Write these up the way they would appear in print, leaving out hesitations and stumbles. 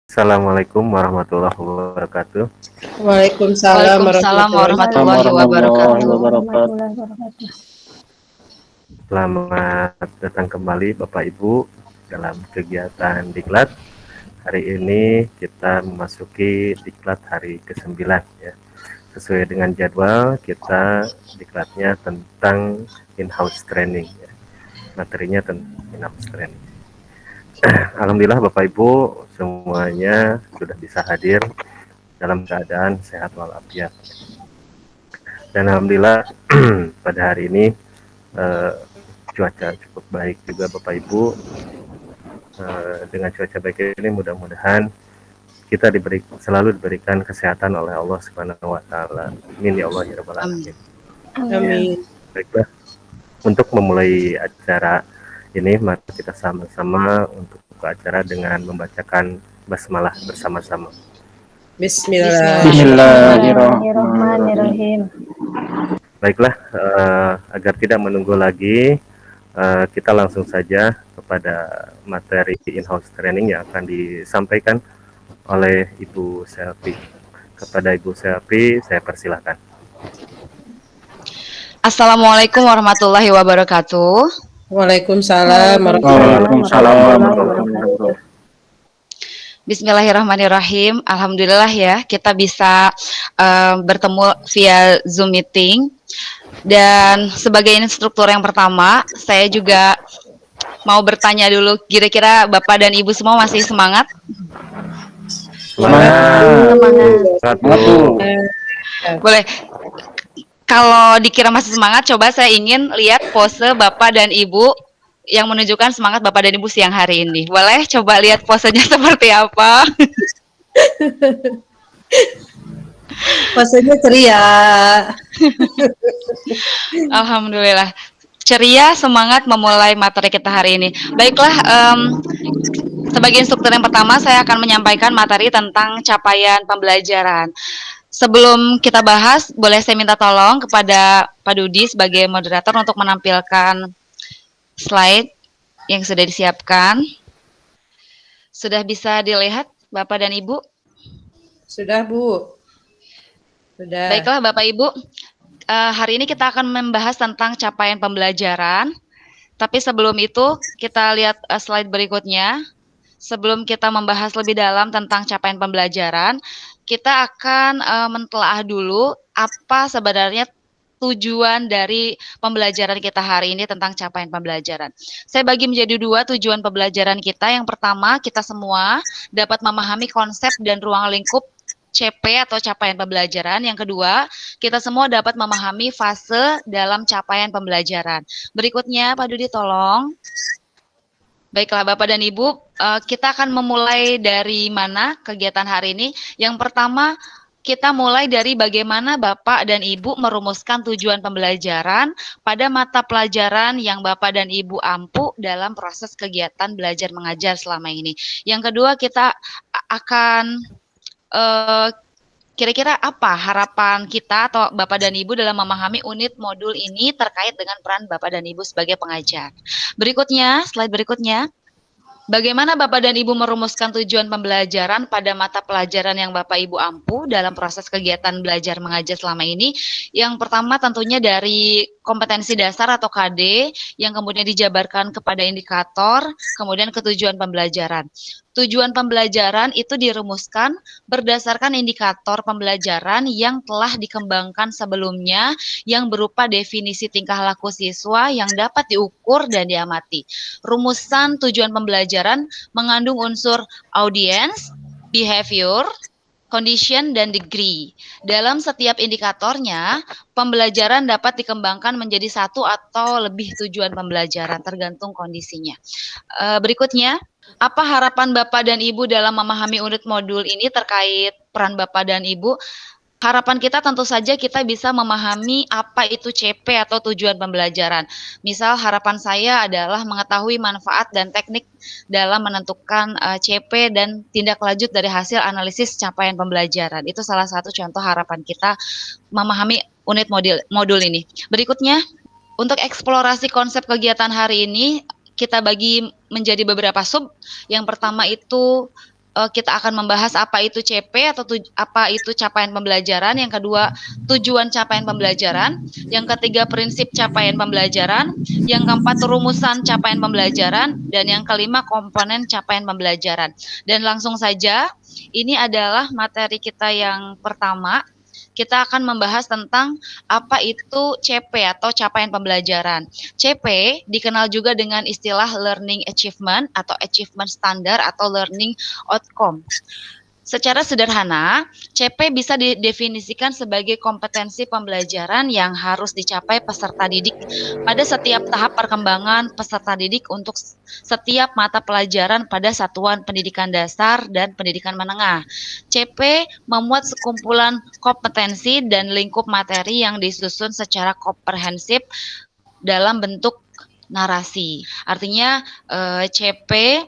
Assalamualaikum warahmatullahi wabarakatuh. Waalaikumsalam Waalaikumsalam warahmatullahi warahmatullahi wabarakatuh. Waalaikumsalam wabarakatuh. warahmatullahi wabarakatuh. Selamat datang kembali Bapak Ibu dalam kegiatan Diklat. Hari ini kita memasuki Diklat hari ke-9 ya. Sesuai dengan jadwal kita Diklatnya tentang in-house training ya. Materinya tentang in-house training. Alhamdulillah Bapak Ibu semuanya sudah bisa hadir dalam keadaan sehat walafiat. Dan alhamdulillah pada hari ini cuaca cukup baik juga Bapak Ibu. Dengan cuaca baik ini mudah-mudahan kita selalu diberikan kesehatan oleh Allah Subhanahu wa taala. Amin ya Allah ya rabbal alamin. Amin. Baiklah, untuk memulai acara ini mari kita sama-sama untuk buka acara dengan membacakan basmalah bersama-sama. Bismillahirrahmanirrahim. Baiklah, agar tidak menunggu lagi, kita langsung saja kepada materi in-house training yang akan disampaikan oleh Ibu Selvi. Kepada Ibu Selvi, saya persilahkan. Assalamualaikum warahmatullahi wabarakatuh. Waalaikumsalam warahmatullahi wabarakatuh. Bismillahirrahmanirrahim. Alhamdulillah ya kita bisa bertemu via Zoom meeting. Dan sebagai instruktur yang pertama, saya juga mau bertanya dulu, kira-kira Bapak dan Ibu semua masih semangat? Semangat. Boleh. Kalau dikira masih semangat, coba saya ingin lihat pose Bapak dan Ibu yang menunjukkan semangat Bapak dan Ibu siang hari ini. Boleh coba lihat posenya seperti apa? Posenya ceria. Alhamdulillah. Ceria, semangat memulai materi kita hari ini. Baiklah, sebagai instruktur yang pertama, saya akan menyampaikan materi tentang capaian pembelajaran. Sebelum kita bahas, boleh saya minta tolong kepada Pak Dudi sebagai moderator untuk menampilkan slide yang sudah disiapkan. Sudah bisa dilihat, Bapak dan Ibu? Sudah, Bu. Sudah. Baiklah, Bapak Ibu. Hari ini kita akan membahas tentang capaian pembelajaran. Tapi sebelum itu, kita lihat slide berikutnya. Sebelum kita membahas lebih dalam tentang capaian pembelajaran, kita akan mentelaah dulu apa sebenarnya tujuan dari pembelajaran kita hari ini tentang capaian pembelajaran. Saya bagi menjadi dua tujuan pembelajaran kita. Yang pertama, kita semua dapat memahami konsep dan ruang lingkup CP atau capaian pembelajaran. Yang kedua, kita semua dapat memahami fase dalam capaian pembelajaran. Berikutnya, Pak Dudi tolong. Baiklah Bapak dan Ibu, kita akan memulai dari mana kegiatan hari ini. Yang pertama, kita mulai dari bagaimana Bapak dan Ibu merumuskan tujuan pembelajaran pada mata pelajaran yang Bapak dan Ibu ampu dalam proses kegiatan belajar mengajar selama ini. Yang kedua, kita akan kira-kira apa harapan kita atau Bapak dan Ibu dalam memahami unit modul ini terkait dengan peran Bapak dan Ibu sebagai pengajar. Berikutnya, slide berikutnya. Bagaimana Bapak dan Ibu merumuskan tujuan pembelajaran pada mata pelajaran yang Bapak Ibu ampu dalam proses kegiatan belajar mengajar selama ini? Yang pertama tentunya dari kompetensi dasar atau KD, yang kemudian dijabarkan kepada indikator, kemudian ke tujuan pembelajaran. Tujuan pembelajaran itu dirumuskan berdasarkan indikator pembelajaran yang telah dikembangkan sebelumnya yang berupa definisi tingkah laku siswa yang dapat diukur dan diamati. Rumusan tujuan pembelajaran mengandung unsur audience, behavior, condition, dan degree. Dalam setiap indikatornya, pembelajaran dapat dikembangkan menjadi satu atau lebih tujuan pembelajaran, tergantung kondisinya. Berikutnya, apa harapan Bapak dan Ibu dalam memahami unit modul ini terkait peran Bapak dan Ibu? Harapan kita tentu saja kita bisa memahami apa itu CP atau tujuan pembelajaran. Misal harapan saya adalah mengetahui manfaat dan teknik dalam menentukan CP dan tindak lanjut dari hasil analisis capaian pembelajaran. Itu salah satu contoh harapan kita memahami unit modul ini. Berikutnya, untuk eksplorasi konsep kegiatan hari ini, kita bagi menjadi beberapa sub. Yang pertama itu kita akan membahas apa itu CP atau apa itu capaian pembelajaran. Yang kedua, tujuan capaian pembelajaran. Yang ketiga, prinsip capaian pembelajaran. Yang keempat, rumusan capaian pembelajaran. Dan yang kelima, komponen capaian pembelajaran. Dan langsung saja, ini adalah materi kita yang pertama. Kita akan membahas tentang apa itu CP atau capaian pembelajaran. CP dikenal juga dengan istilah learning achievement atau achievement standard atau learning outcome. Secara sederhana, CP bisa didefinisikan sebagai kompetensi pembelajaran yang harus dicapai peserta didik pada setiap tahap perkembangan peserta didik untuk setiap mata pelajaran pada satuan pendidikan dasar dan pendidikan menengah. CP memuat sekumpulan kompetensi dan lingkup materi yang disusun secara komprehensif dalam bentuk narasi. Artinya CP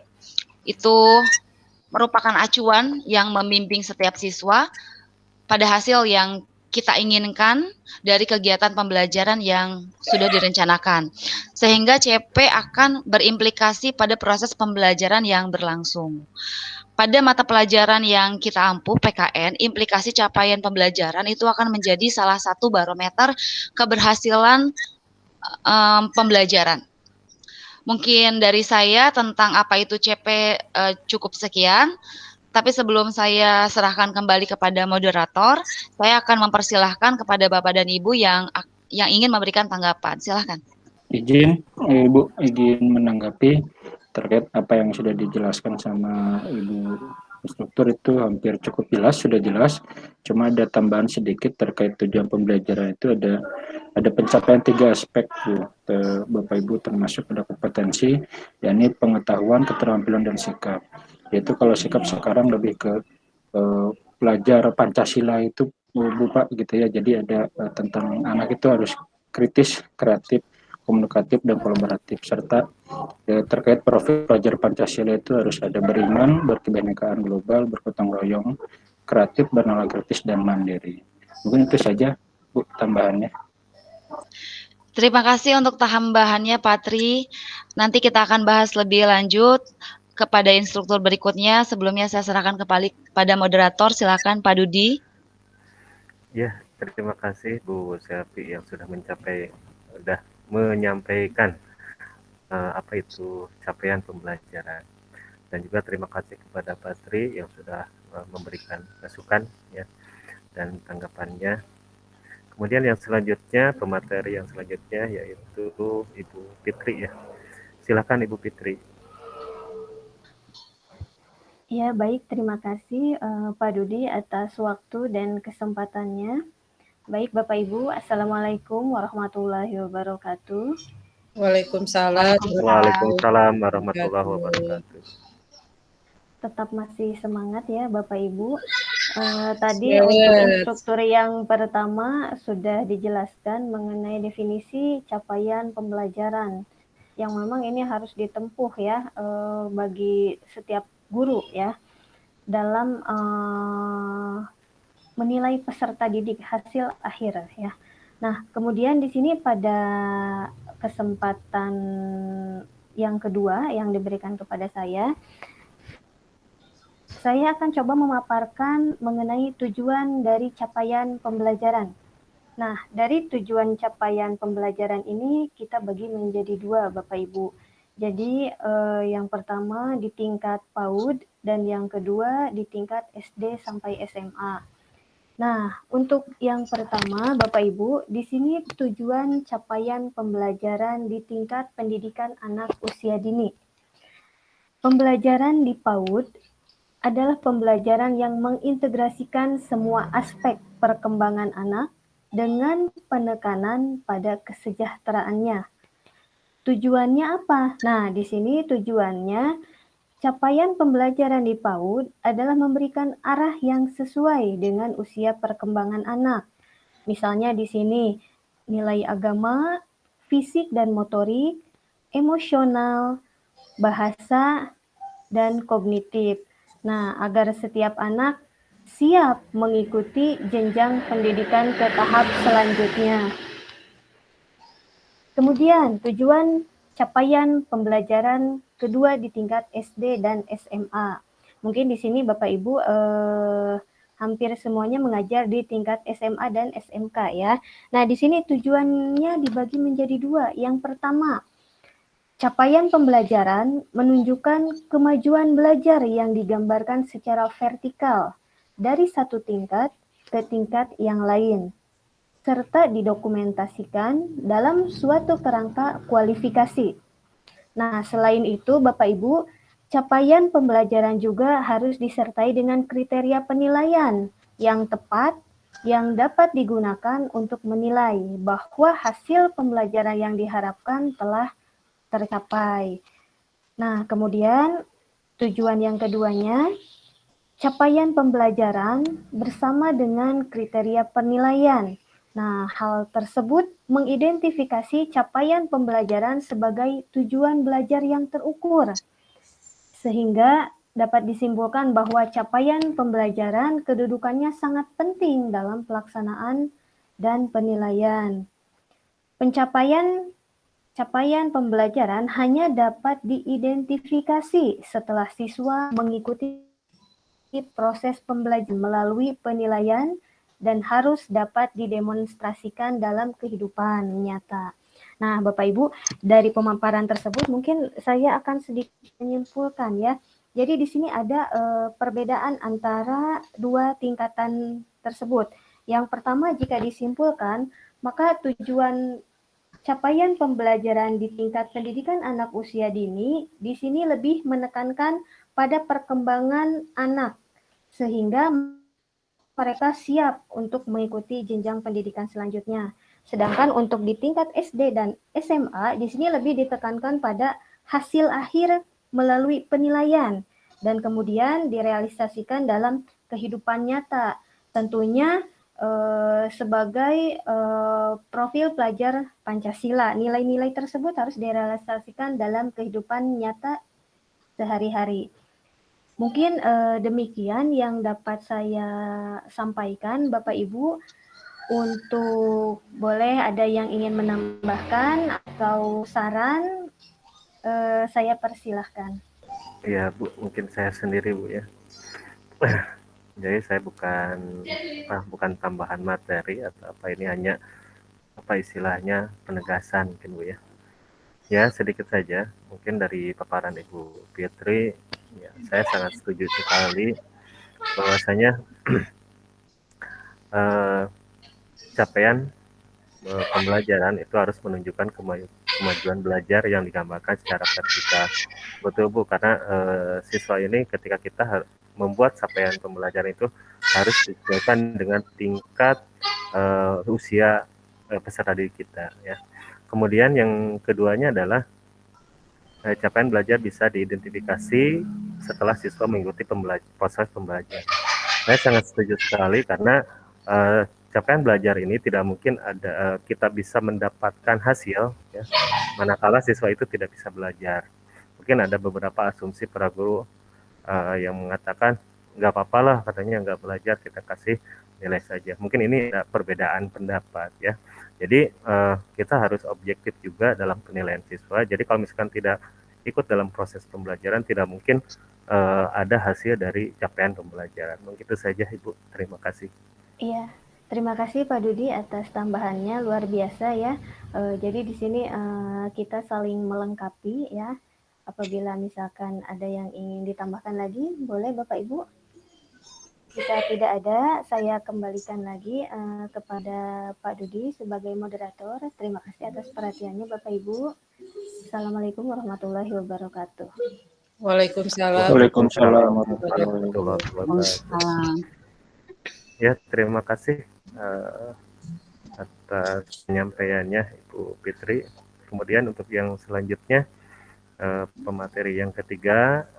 itu merupakan acuan yang membimbing setiap siswa pada hasil yang kita inginkan dari kegiatan pembelajaran yang sudah direncanakan. Sehingga CP akan berimplikasi pada proses pembelajaran yang berlangsung. Pada mata pelajaran yang kita ampuh PKN, implikasi capaian pembelajaran itu akan menjadi salah satu barometer keberhasilan pembelajaran. Mungkin dari saya tentang apa itu CP cukup sekian. Tapi sebelum saya serahkan kembali kepada moderator, saya akan mempersilahkan kepada Bapak dan Ibu yang ingin memberikan tanggapan. Silakan. Izin, Ibu, izin menanggapi terkait apa yang sudah dijelaskan sama Ibu instruktur itu hampir cukup jelas, sudah jelas. Cuma ada tambahan sedikit terkait tujuan pembelajaran itu ada pencapaian 3 aspek, Bu, Bapak Ibu, termasuk ada kompetensi, yakni pengetahuan, keterampilan, dan sikap. Yaitu kalau sikap sekarang lebih ke pelajar Pancasila itu, Bu Pak, gitu ya. Jadi ada tentang anak itu harus kritis, kreatif, komunikatif, dan kolaboratif, serta terkait profil pelajar Pancasila itu harus ada beriman, berkebinekaan global, bergotong royong, kreatif, bernalar kritis, dan mandiri. Mungkin itu saja, Bu, tambahannya. Terima kasih untuk tambahannya, Patri. Nanti kita akan bahas lebih lanjut kepada instruktur berikutnya. Sebelumnya saya serahkan kembali kepada moderator. Silakan Pak Dudi. Ya, terima kasih Bu Selvi yang sudah menyampaikan apa itu capaian pembelajaran, dan juga terima kasih kepada Patri yang sudah memberikan masukan ya dan tanggapannya. Kemudian yang selanjutnya, pemateri yang selanjutnya yaitu Ibu Fitri ya. Silakan Ibu Fitri. Ya, baik, terima kasih Pak Dudi atas waktu dan kesempatannya. Baik, Bapak Ibu, Assalamualaikum warahmatullahi wabarakatuh. Waalaikumsalam. Waalaikumsalam warahmatullahi wabarakatuh. Tetap masih semangat ya Bapak Ibu. Tadi untuk instruktur yang pertama sudah dijelaskan mengenai definisi capaian pembelajaran yang memang ini harus ditempuh ya bagi setiap guru ya dalam menilai peserta didik hasil akhir ya. Nah, kemudian di sini pada kesempatan yang kedua yang diberikan kepada saya akan coba memaparkan mengenai tujuan dari capaian pembelajaran. Nah, dari tujuan capaian pembelajaran ini kita bagi menjadi 2, Bapak Ibu. Jadi yang pertama di tingkat PAUD dan yang kedua di tingkat SD sampai SMA. Nah, untuk yang pertama, Bapak Ibu, di sini tujuan capaian pembelajaran di tingkat pendidikan anak usia dini. Pembelajaran di PAUD adalah pembelajaran yang mengintegrasikan semua aspek perkembangan anak dengan penekanan pada kesejahteraannya. Tujuannya apa? Nah, di sini tujuannya capaian pembelajaran di PAUD adalah memberikan arah yang sesuai dengan usia perkembangan anak. Misalnya di sini nilai agama, fisik dan motorik, emosional, bahasa, dan kognitif. Nah, agar setiap anak siap mengikuti jenjang pendidikan ke tahap selanjutnya. Kemudian, tujuan capaian pembelajaran kedua di tingkat SD dan SMA. Mungkin di sini Bapak Ibu hampir semuanya mengajar di tingkat SMA dan SMK ya. Nah, di sini tujuannya dibagi menjadi dua. Yang pertama, capaian pembelajaran menunjukkan kemajuan belajar yang digambarkan secara vertikal dari satu tingkat ke tingkat yang lain, serta didokumentasikan dalam suatu kerangka kualifikasi. Nah, selain itu, Bapak Ibu, capaian pembelajaran juga harus disertai dengan kriteria penilaian yang tepat yang dapat digunakan untuk menilai bahwa hasil pembelajaran yang diharapkan telah tercapai. Nah, kemudian tujuan yang keduanya, capaian pembelajaran bersama dengan kriteria penilaian. Nah, hal tersebut mengidentifikasi capaian pembelajaran sebagai tujuan belajar yang terukur, sehingga dapat disimpulkan bahwa capaian pembelajaran kedudukannya sangat penting dalam pelaksanaan dan penilaian. Capaian pembelajaran hanya dapat diidentifikasi setelah siswa mengikuti proses pembelajaran melalui penilaian dan harus dapat didemonstrasikan dalam kehidupan nyata. Nah, Bapak Ibu, dari pemaparan tersebut mungkin saya akan sedikit menyimpulkan ya. Jadi di sini ada perbedaan antara dua tingkatan tersebut. Yang pertama, jika disimpulkan, maka tujuan capaian pembelajaran di tingkat pendidikan anak usia dini di sini lebih menekankan pada perkembangan anak, sehingga mereka siap untuk mengikuti jenjang pendidikan selanjutnya. Sedangkan untuk di tingkat SD dan SMA, di sini lebih ditekankan pada hasil akhir melalui penilaian dan kemudian direalisasikan dalam kehidupan nyata. Tentunya sebagai profil pelajar Pancasila. Nilai-nilai tersebut harus direalisasikan dalam kehidupan nyata sehari-hari. Mungkin demikian yang dapat saya sampaikan, Bapak Ibu. Untuk boleh ada yang ingin menambahkan atau saran, saya persilahkan. Ya Bu, mungkin saya sendiri Bu ya. Jadi saya bukan tambahan materi atau apa, ini hanya apa istilahnya penegasan mungkin Bu ya. Ya sedikit saja mungkin dari paparan Ibu Fitri, ya saya sangat setuju sekali bahwasanya capaian pembelajaran itu harus menunjukkan kemajuan belajar yang digambarkan secara vertikal. Betul Bu, karena siswa ini ketika kita membuat capaian pembelajaran itu harus disesuaikan dengan tingkat usia peserta didik kita ya. Kemudian yang keduanya adalah capaian belajar bisa diidentifikasi setelah siswa mengikuti proses pembelajaran. Saya sangat setuju sekali karena capaian belajar ini tidak mungkin kita bisa mendapatkan hasil ya, manakala siswa itu tidak bisa belajar. Mungkin ada beberapa asumsi para guru yang mengatakan nggak apa-apa lah katanya nggak belajar, kita kasih nilai saja. Mungkin ini perbedaan pendapat ya. Jadi kita harus objektif juga dalam penilaian siswa. Jadi kalau misalkan tidak ikut dalam proses pembelajaran, tidak mungkin ada hasil dari capaian pembelajaran. Begitu saja Ibu, terima kasih. Iya, terima kasih Pak Dudi atas tambahannya, luar biasa ya. Jadi di sini kita saling melengkapi ya. Apabila misalkan ada yang ingin ditambahkan lagi, boleh Bapak Ibu. Jika tidak ada, saya kembalikan lagi kepada Pak Dudi sebagai moderator. Terima kasih atas perhatiannya Bapak Ibu. Assalamualaikum warahmatullahi wabarakatuh. Waalaikumsalam. Waalaikumsalam warahmatullahi wabarakatuh. Ya, terima kasih atas penyampaiannya Ibu Fitri. Kemudian untuk yang selanjutnya, pemateri yang ketiga,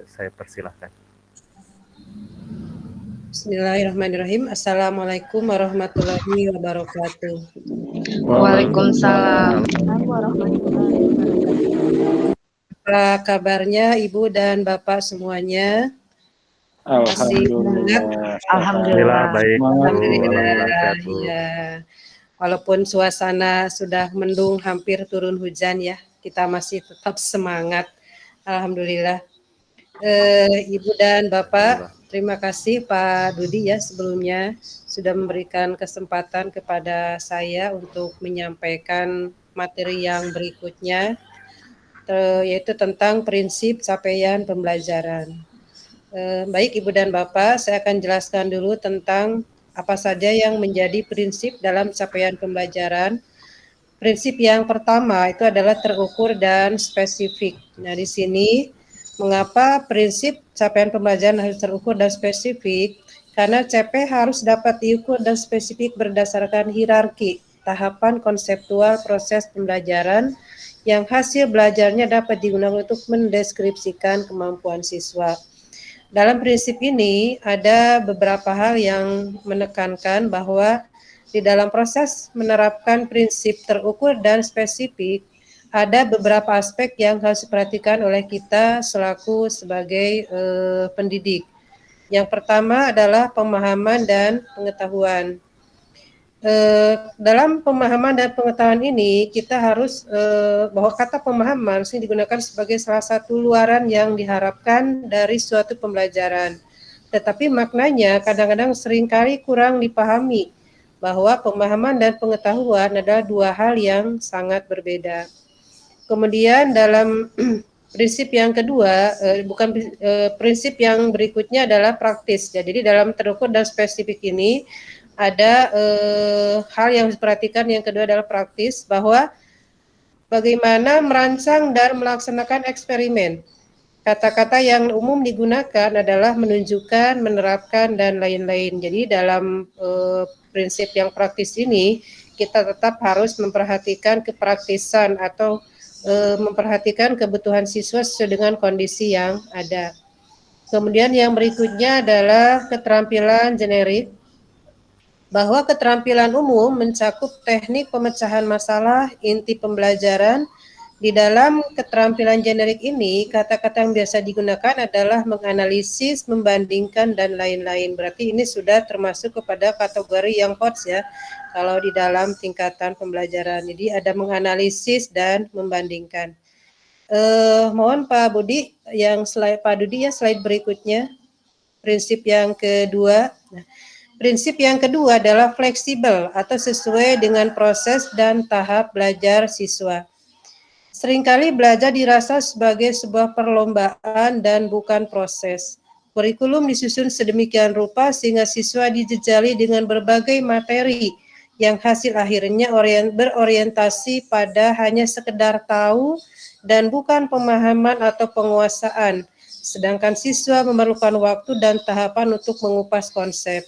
saya persilahkan. Bismillahirrahmanirrahim. Assalamualaikum warahmatullahi wabarakatuh. Waalaikumsalam. Warahmatullahi wabarakatuh. Apa kabarnya Ibu dan Bapak semuanya? Alhamdulillah. Alhamdulillah. Baik Bu. Alhamdulillah. Ya. Walaupun suasana sudah mendung, hampir turun hujan ya, kita masih tetap semangat. Alhamdulillah. Ibu dan Bapak, terima kasih Pak Dudi ya sebelumnya sudah memberikan kesempatan kepada saya untuk menyampaikan materi yang berikutnya, yaitu tentang prinsip capaian pembelajaran. Baik Ibu dan Bapak, saya akan jelaskan dulu tentang apa saja yang menjadi prinsip dalam capaian pembelajaran. Prinsip yang pertama itu adalah terukur dan spesifik. Nah, di sini mengapa prinsip capaian pembelajaran harus terukur dan spesifik? Karena CP harus dapat diukur dan spesifik berdasarkan hierarki tahapan konseptual proses pembelajaran yang hasil belajarnya dapat digunakan untuk mendeskripsikan kemampuan siswa. Dalam prinsip ini ada beberapa hal yang menekankan bahwa di dalam proses menerapkan prinsip terukur dan spesifik, ada beberapa aspek yang harus diperhatikan oleh kita selaku sebagai pendidik. Yang pertama adalah pemahaman dan pengetahuan. Dalam pemahaman dan pengetahuan ini, kita harus bahwa kata pemahaman sini digunakan sebagai salah satu luaran yang diharapkan dari suatu pembelajaran. Tetapi maknanya kadang-kadang seringkali kurang dipahami, bahwa pemahaman dan pengetahuan adalah dua hal yang sangat berbeda. Kemudian dalam prinsip yang kedua, prinsip yang berikutnya adalah praktis. Jadi dalam terukur dan spesifik ini ada hal yang harus diperhatikan. Yang kedua adalah praktis, bahwa bagaimana merancang dan melaksanakan eksperimen. Kata-kata yang umum digunakan adalah menunjukkan, menerapkan, dan lain-lain. Jadi dalam prinsip yang praktis ini, kita tetap harus memperhatikan kepraktisan atau memperhatikan kebutuhan siswa sesuai dengan kondisi yang ada. Kemudian yang berikutnya adalah keterampilan generik, bahwa keterampilan umum mencakup teknik pemecahan masalah, inti pembelajaran. Di dalam keterampilan generik ini, kata-kata yang biasa digunakan adalah menganalisis, membandingkan, dan lain-lain. Berarti ini sudah termasuk kepada kategori yang hot ya, kalau di dalam tingkatan pembelajaran. Jadi ada menganalisis dan membandingkan. Mohon Pak Budi, Pak Dudi ya slide berikutnya. Prinsip yang kedua. Prinsip yang kedua adalah fleksibel atau sesuai dengan proses dan tahap belajar siswa. Seringkali belajar dirasa sebagai sebuah perlombaan dan bukan proses. Kurikulum disusun sedemikian rupa sehingga siswa dijejali dengan berbagai materi yang hasil akhirnya berorientasi pada hanya sekedar tahu dan bukan pemahaman atau penguasaan. Sedangkan siswa memerlukan waktu dan tahapan untuk mengupas konsep.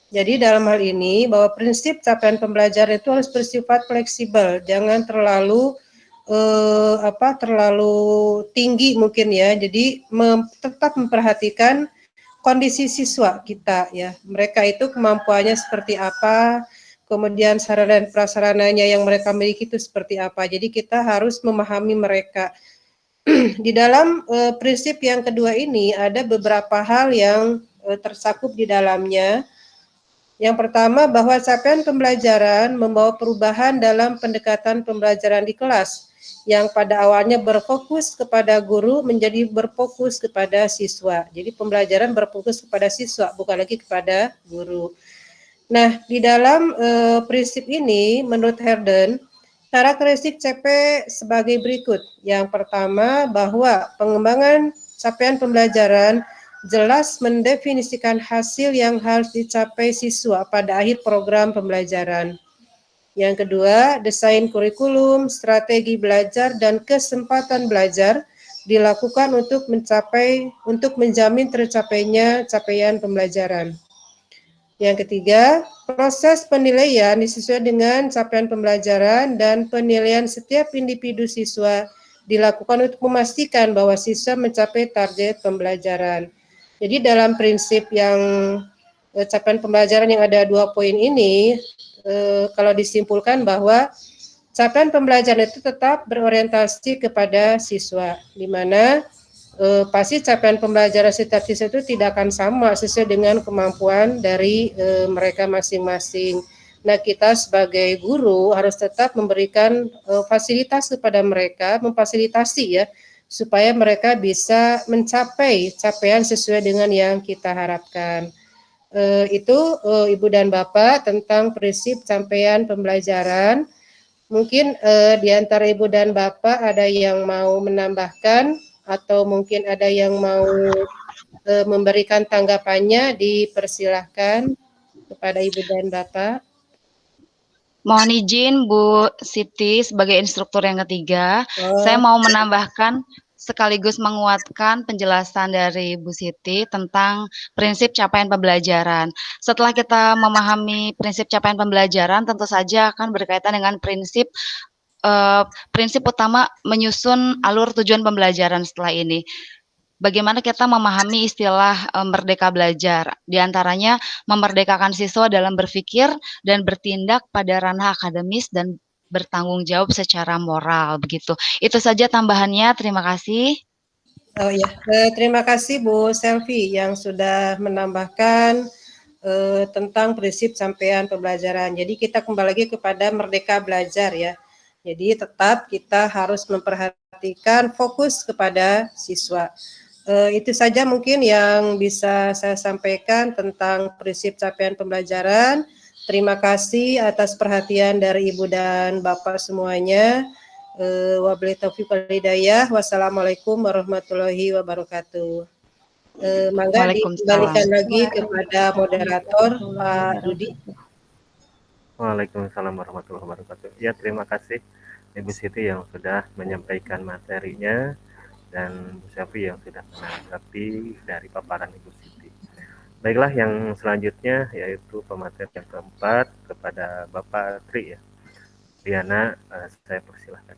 Jadi dalam hal ini bahwa prinsip capaian pembelajaran itu harus bersifat fleksibel, jangan terlalu tinggi mungkin ya. Jadi tetap memperhatikan kondisi siswa kita ya. Mereka itu kemampuannya seperti apa, kemudian sarana dan prasarananya yang mereka miliki itu seperti apa. Jadi kita harus memahami mereka. Di dalam prinsip yang kedua ini ada beberapa hal yang tersakup di dalamnya. Yang pertama, bahwa capaian pembelajaran membawa perubahan dalam pendekatan pembelajaran di kelas, yang pada awalnya berfokus kepada guru menjadi berfokus kepada siswa. Jadi pembelajaran berfokus kepada siswa, bukan lagi kepada guru. Nah, di dalam prinsip ini, menurut Herden, karakteristik CP sebagai berikut. Yang pertama, bahwa pengembangan capaian pembelajaran jelas mendefinisikan hasil yang harus dicapai siswa pada akhir program pembelajaran. Yang kedua, desain kurikulum, strategi belajar, dan kesempatan belajar dilakukan untuk menjamin tercapainya capaian pembelajaran. Yang ketiga, proses penilaian disesuaikan dengan capaian pembelajaran dan penilaian setiap individu siswa dilakukan untuk memastikan bahwa siswa mencapai target pembelajaran. Jadi dalam prinsip yang capaian pembelajaran yang ada 2 poin ini, kalau disimpulkan bahwa capaian pembelajaran itu tetap berorientasi kepada siswa, di mana pasti capaian pembelajaran setiap siswa itu tidak akan sama sesuai dengan kemampuan dari mereka masing-masing. Nah, kita sebagai guru harus tetap memberikan fasilitas kepada mereka, memfasilitasi ya, supaya mereka bisa mencapai capaian sesuai dengan yang kita harapkan. Itu Ibu dan Bapak tentang prinsip capaian pembelajaran. Mungkin di antara Ibu dan Bapak ada yang mau menambahkan atau mungkin ada yang mau memberikan tanggapannya, dipersilahkan kepada Ibu dan Bapak. Mohon izin Bu Siti sebagai instruktur yang ketiga, saya mau menambahkan sekaligus menguatkan penjelasan dari Bu Siti tentang prinsip capaian pembelajaran. Setelah kita memahami prinsip capaian pembelajaran, tentu saja akan berkaitan dengan prinsip utama menyusun alur tujuan pembelajaran setelah ini. Bagaimana kita memahami istilah merdeka belajar, di antaranya memerdekakan siswa dalam berpikir dan bertindak pada ranah akademis dan bertanggung jawab secara moral, begitu. Itu saja tambahannya, terima kasih. Oh ya, terima kasih Bu Selvi yang sudah menambahkan tentang prinsip capaian pembelajaran. Jadi kita kembali lagi kepada merdeka belajar ya. Jadi tetap kita harus memperhatikan fokus kepada siswa. Itu saja mungkin yang bisa saya sampaikan tentang prinsip capaian pembelajaran. Terima kasih atas perhatian dari Ibu dan Bapak semuanya. Wabillahi taufiq wal hidayah. Wassalamualaikum warahmatullahi wabarakatuh. Mangga dikembalikan lagi kepada moderator Pak Dudi. Waalaikumsalam warahmatullahi wabarakatuh. Ya, terima kasih Ibu Siti yang sudah menyampaikan materinya dan Bu Selvi yang sudah menanggapi dari paparan Ibu Siti. Baiklah, yang selanjutnya yaitu pemateri yang keempat kepada Bapak Tri ya. Diana, saya persilahkan.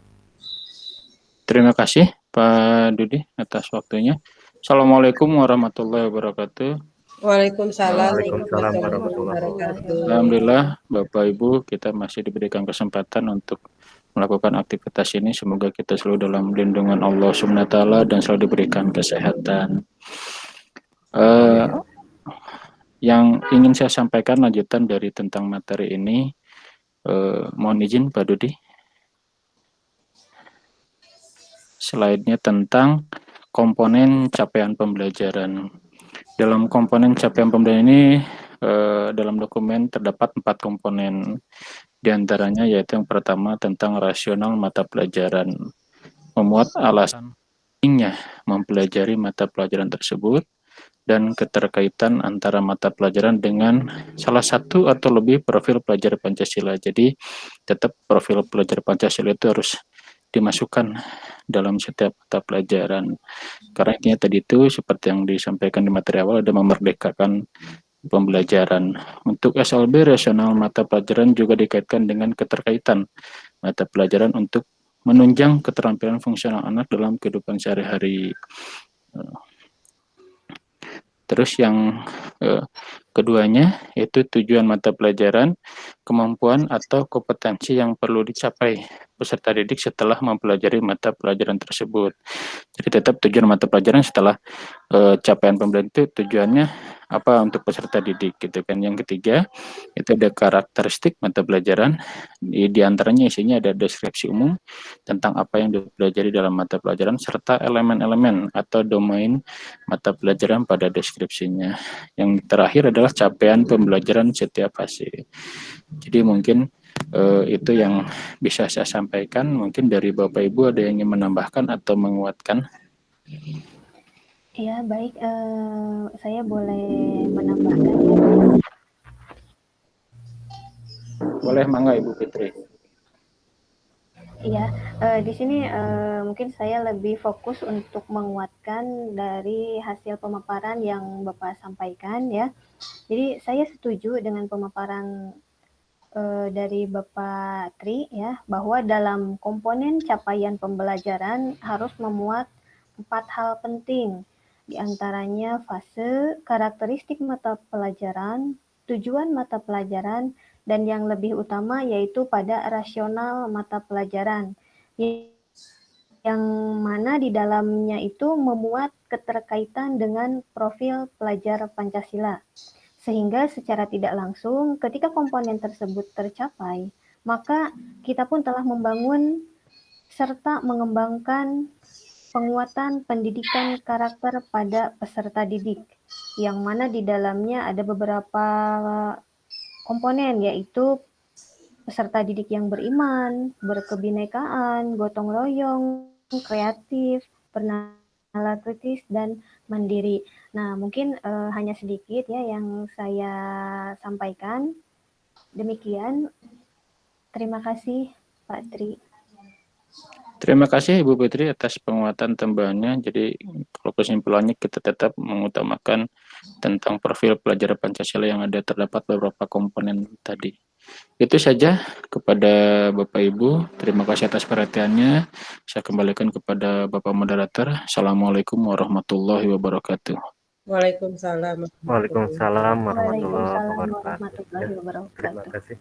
Terima kasih Pak Dudi atas waktunya. Assalamualaikum warahmatullahi wabarakatuh. Waalaikumsalam warahmatullahi wabarakatuh. Alhamdulillah Bapak Ibu, kita masih diberikan kesempatan untuk melakukan aktivitas ini. Semoga kita selalu dalam lindungan Allah Subhanahu wa taala dan selalu diberikan kesehatan. Yang ingin saya sampaikan lanjutan dari tentang materi ini, mohon izin Pak Dudi. Slide-nya tentang komponen capaian pembelajaran. Dalam komponen capaian pembelajaran ini, dalam dokumen terdapat 4 komponen. Di antaranya yaitu yang pertama tentang rasional mata pelajaran, memuat alasan pentingnya mempelajari mata pelajaran tersebut dan keterkaitan antara mata pelajaran dengan salah satu atau lebih profil pelajar Pancasila. Jadi tetap profil pelajar Pancasila itu harus dimasukkan dalam setiap mata pelajaran. Karena intinya tadi itu seperti yang disampaikan di materi awal, ada memerdekakan pembelajaran. Untuk SLB rasional mata pelajaran juga dikaitkan dengan keterkaitan mata pelajaran untuk menunjang keterampilan fungsional anak dalam kehidupan sehari-hari. Terus yang keduanya yaitu tujuan mata pelajaran, kemampuan atau kompetensi yang perlu dicapai peserta didik setelah mempelajari mata pelajaran tersebut. Jadi tetap tujuan mata pelajaran setelah capaian pembelajaran itu tujuannya apa untuk peserta didik gitu kan. Yang ketiga itu ada karakteristik mata pelajaran, di antaranya isinya ada deskripsi umum tentang apa yang dipelajari dalam mata pelajaran serta elemen-elemen atau domain mata pelajaran pada deskripsinya. Yang terakhir adalah capaian pembelajaran setiap fase. Jadi mungkin itu yang bisa saya sampaikan. Mungkin dari Bapak Ibu ada yang ingin menambahkan atau menguatkan? Ya, baik. Saya boleh menambahkan. Boleh, mangga Ibu Fitri. Iya, di sini mungkin saya lebih fokus untuk menguatkan dari hasil pemaparan yang Bapak sampaikan ya. Jadi saya setuju dengan pemaparan dari Bapak Tri ya, bahwa dalam komponen capaian pembelajaran harus memuat 4 hal penting, di antaranya fase, karakteristik mata pelajaran, tujuan mata pelajaran, dan yang lebih utama yaitu pada rasional mata pelajaran, yang mana di dalamnya itu memuat keterkaitan dengan profil pelajar Pancasila. Sehingga secara tidak langsung ketika komponen tersebut tercapai, maka kita pun telah membangun serta mengembangkan penguatan pendidikan karakter pada peserta didik, yang mana di dalamnya ada beberapa komponen, yaitu peserta didik yang beriman, berkebinekaan, gotong royong, kreatif, bernalar kritis, dan mandiri. Nah, mungkin hanya sedikit ya yang saya sampaikan. Demikian. Terima kasih, Pak Tri. Terima kasih Ibu Putri atas penguatan tambahannya. Jadi kalau kesimpulannya kita tetap mengutamakan tentang profil pelajar Pancasila yang ada terdapat beberapa komponen tadi. Itu saja kepada Bapak Ibu. Terima kasih atas perhatiannya. Saya kembalikan kepada Bapak Moderator. Assalamualaikum warahmatullahi wabarakatuh. Waalaikumsalam. Waalaikumsalam warahmatullahi Waalaikumsalam wabarakatuh. warahmatullahi Terima wabarakatuh. kasih.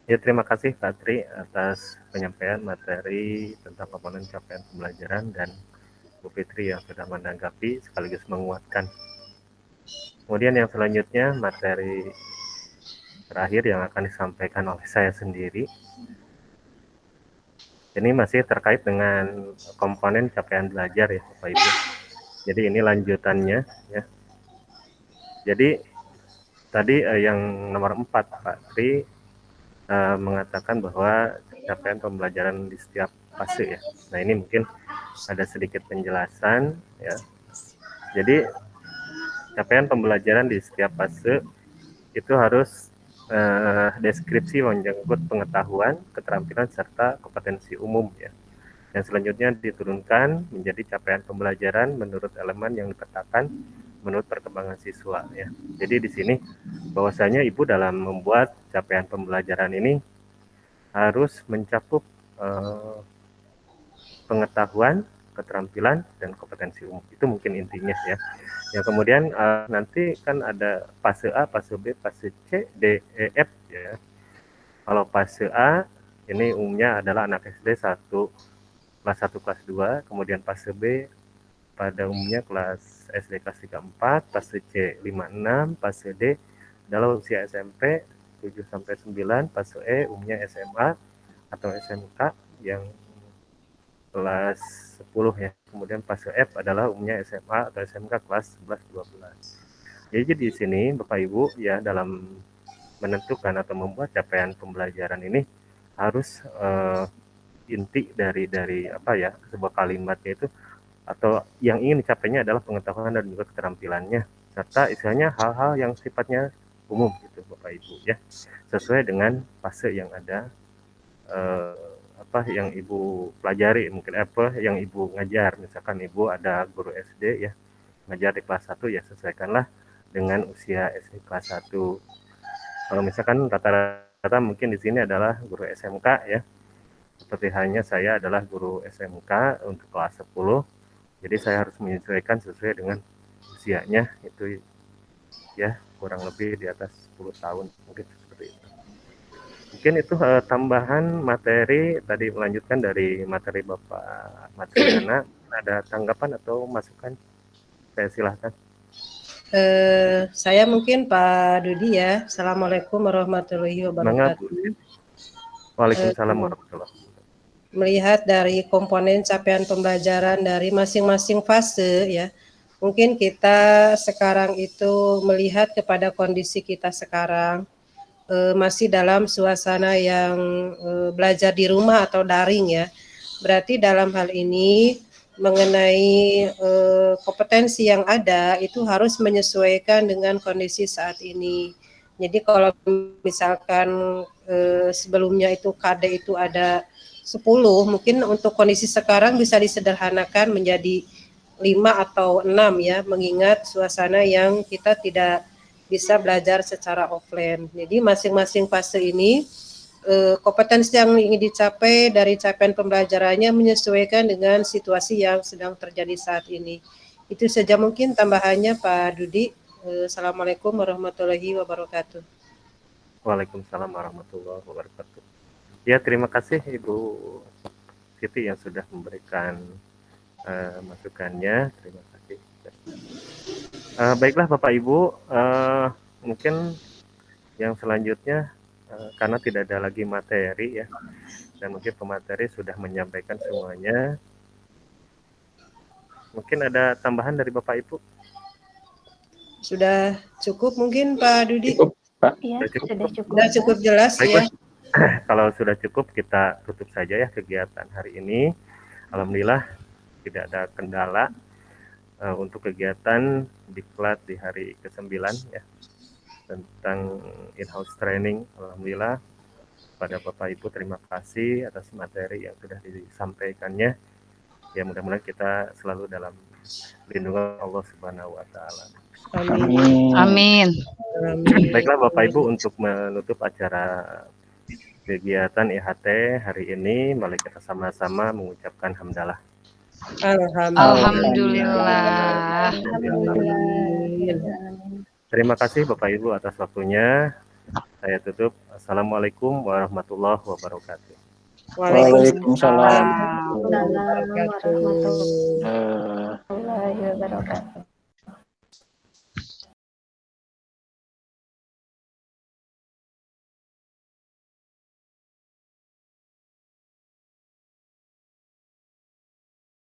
Ya, terima kasih Pak Tri atas penyampaian materi tentang komponen capaian pembelajaran dan Bu Fitri yang sudah menanggapi sekaligus menguatkan. Kemudian yang selanjutnya materi terakhir yang akan disampaikan oleh saya sendiri. Ini masih terkait dengan komponen capaian belajar ya Bapak Ibu. Jadi ini lanjutannya ya. Jadi tadi yang nomor 4 Pak Tri mengatakan bahwa capaian pembelajaran di setiap fase ya. Nah ini mungkin ada sedikit penjelasan ya. Jadi capaian pembelajaran di setiap fase itu harus deskripsi menyangkut pengetahuan, keterampilan serta kompetensi umum ya. Yang selanjutnya diturunkan menjadi capaian pembelajaran menurut elemen yang dipetakan menurut perkembangan siswa ya. Jadi di sini bahwasanya Ibu dalam membuat capaian pembelajaran ini harus mencakup pengetahuan, keterampilan, dan kompetensi umum. Itu mungkin intinya ya. Yang kemudian nanti kan ada fase A, fase B, fase C, D, E, F ya. Kalau fase A ini umumnya adalah anak SD 1, kelas 1, kelas 2, kemudian fase B pada umumnya kelas SD kelas 3-4, fase C 5-6, fase D dalam usia SMP 7-9, fase E umumnya SMA atau SMK yang kelas 10 ya. Kemudian fase F adalah umumnya SMA atau SMK kelas 11-12. Jadi di sini Bapak Ibu ya dalam menentukan atau membuat capaian pembelajaran ini harus inti dari apa ya sebuah kalimatnya itu atau yang ingin dicapainya adalah pengetahuan dan juga keterampilannya serta istilahnya hal-hal yang sifatnya umum gitu Bapak Ibu ya sesuai dengan fase yang ada apa yang Ibu pelajari mungkin apa yang Ibu ngajar misalkan Ibu ada guru SD ya ngajar di kelas 1 ya sesuaikanlah dengan usia SD kelas 1. Kalau misalkan rata-rata mungkin di sini adalah guru SMK ya seperti halnya saya adalah guru SMK untuk kelas 10. Jadi saya harus menyesuaikan sesuai dengan usianya itu ya kurang lebih di atas 10 tahun mungkin seperti itu. Mungkin itu tambahan materi tadi melanjutkan dari materi Bapak Matriana. Ada tanggapan atau masukan? Saya silahkan. Saya mungkin Pak Dudi ya. Assalamualaikum warahmatullahi wabarakatuh. Waalaikumsalam warahmatullahi wabarakatuh. Melihat dari komponen capaian pembelajaran dari masing-masing fase ya, mungkin kita sekarang itu melihat kepada kondisi kita sekarang masih dalam suasana yang belajar di rumah atau daring ya. Berarti dalam hal ini mengenai kompetensi yang ada itu harus menyesuaikan dengan kondisi saat ini. Jadi kalau misalkan sebelumnya itu KD itu ada 10, mungkin untuk kondisi sekarang bisa disederhanakan menjadi 5 atau 6 ya, mengingat suasana yang kita tidak bisa belajar secara offline. Jadi masing-masing fase ini kompetensi yang ingin dicapai dari capaian pembelajarannya menyesuaikan dengan situasi yang sedang terjadi saat ini. Itu saja mungkin tambahannya Pak Dudi. Assalamualaikum warahmatullahi wabarakatuh. Waalaikumsalam warahmatullahi wabarakatuh. Ya, terima kasih Ibu Siti yang sudah memberikan masukannya. Terima kasih. Baiklah Bapak Ibu, mungkin yang selanjutnya karena tidak ada lagi materi ya, dan mungkin pemateri sudah menyampaikan semuanya. Mungkin ada tambahan dari Bapak Ibu? Sudah cukup mungkin Pak Dudi? Cukup, Pak. Ya, Sudah cukup. sudah cukup. Sudah cukup jelas ya. Baiklah. Kalau sudah cukup, kita tutup saja ya kegiatan hari ini. Alhamdulillah tidak ada kendala untuk kegiatan diklat di hari ke-9 ya, tentang in-house training. Alhamdulillah pada Bapak Ibu terima kasih atas materi yang sudah disampaikannya. Ya mudah-mudahan kita selalu dalam lindungan Allah Subhanahu wa taala. Amin. Amin. Amin. Baiklah Bapak Ibu, untuk menutup acara kegiatan IHT hari ini, mari kita sama-sama mengucapkan hamdalah. Alhamdulillah. Terima kasih Bapak Ibu atas waktunya. Saya tutup. Assalamualaikum warahmatullahi wabarakatuh. Waalaikumsalam. Waalaikumsalam warahmatullahi wabarakatuh.